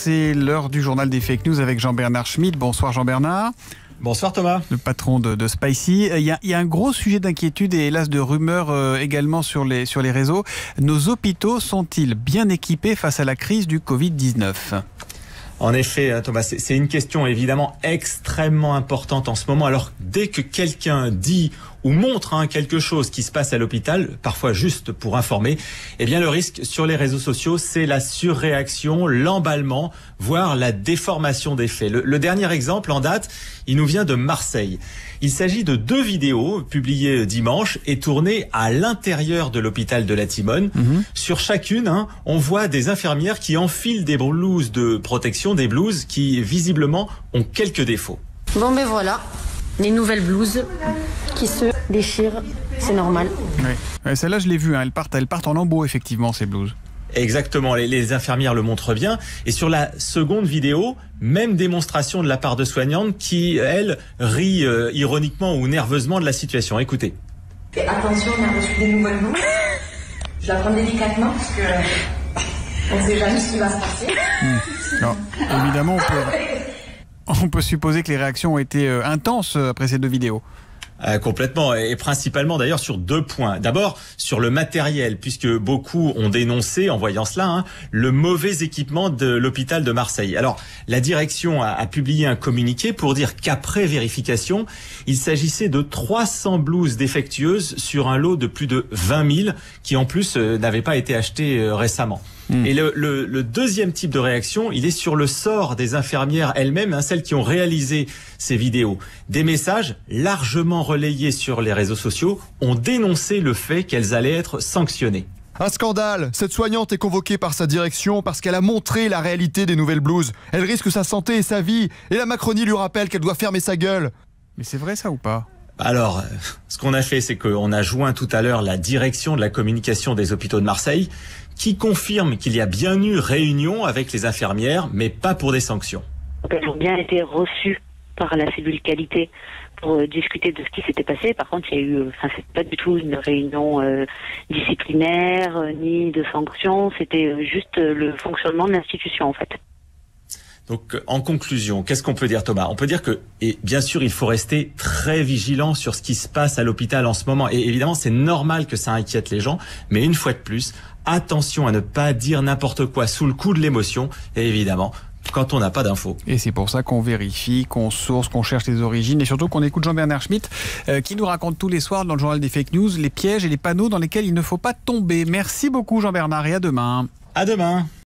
C'est l'heure du journal des fake news avec Jean-Bernard Schmitt. Bonsoir Jean-Bernard. Bonsoir Thomas. Le patron de Spicy. Il y a un gros sujet d'inquiétude et hélas de rumeurs également sur les réseaux. Nos hôpitaux sont-ils bien équipés face à la crise du Covid-19 ? En effet, Thomas, c'est une question évidemment extrêmement importante en ce moment. Alors, dès que quelqu'un dit ou montre quelque chose qui se passe à l'hôpital, parfois juste pour informer, eh bien le risque sur les réseaux sociaux, c'est la surréaction, l'emballement, voire la déformation des faits. Le dernier exemple en date, il nous vient de Marseille. Il s'agit de 2 vidéos publiées dimanche et tournées à l'intérieur de l'hôpital de la Timone. Sur chacune, on voit des infirmières qui enfilent des blouses de protection, des blouses qui visiblement ont quelques défauts. Bon ben voilà, les nouvelles blouses qui se déchirent, c'est normal. Oui. Celle-là je l'ai vue, elles partent en lambeaux effectivement ces blouses. Exactement, les infirmières le montrent bien. Et sur la seconde vidéo, même démonstration de la part de soignantes qui, elles, rient ironiquement ou nerveusement de la situation. Écoutez. Et attention, on a reçu des nouvelles blouses. Je la prends délicatement parce que on ne sait jamais ce qui va se passer. Alors, évidemment, on peut supposer que les réactions ont été intenses après ces 2 vidéos. Complètement, et principalement d'ailleurs sur 2 points. D'abord sur le matériel, puisque beaucoup ont dénoncé en voyant cela le mauvais équipement de l'hôpital de Marseille. Alors la direction a publié un communiqué pour dire qu'après vérification, il s'agissait de 300 blouses défectueuses sur un lot de plus de 20 000 qui en plus n'avaient pas été achetées récemment. Et le deuxième type de réaction, il est sur le sort des infirmières elles-mêmes, celles qui ont réalisé ces vidéos. Des messages largement relayés sur les réseaux sociaux ont dénoncé le fait qu'elles allaient être sanctionnées. Un scandale. Cette soignante est convoquée par sa direction parce qu'elle a montré la réalité des nouvelles blouses. Elle risque sa santé et sa vie. Et la Macronie lui rappelle qu'elle doit fermer sa gueule. Mais c'est vrai ça ou pas ? Alors, ce qu'on a fait, c'est qu'on a joint tout à l'heure la direction de la communication des hôpitaux de Marseille qui confirme qu'il y a bien eu réunion avec les infirmières, mais pas pour des sanctions. Elles ont bien été reçues par la cellule qualité pour discuter de ce qui s'était passé. Par contre, c'est pas du tout une réunion disciplinaire ni de sanctions. C'était juste le fonctionnement de l'institution en fait. Donc, en conclusion, qu'est-ce qu'on peut dire, Thomas ? On peut dire que, et bien sûr, il faut rester très vigilant sur ce qui se passe à l'hôpital en ce moment. Et évidemment, c'est normal que ça inquiète les gens. Mais une fois de plus, attention à ne pas dire n'importe quoi sous le coup de l'émotion. Et évidemment, quand on n'a pas d'infos. Et c'est pour ça qu'on vérifie, qu'on source, qu'on cherche les origines et surtout qu'on écoute Jean-Bernard Schmitt qui nous raconte tous les soirs dans le journal des fake news les pièges et les panneaux dans lesquels il ne faut pas tomber. Merci beaucoup Jean-Bernard et à demain. À demain.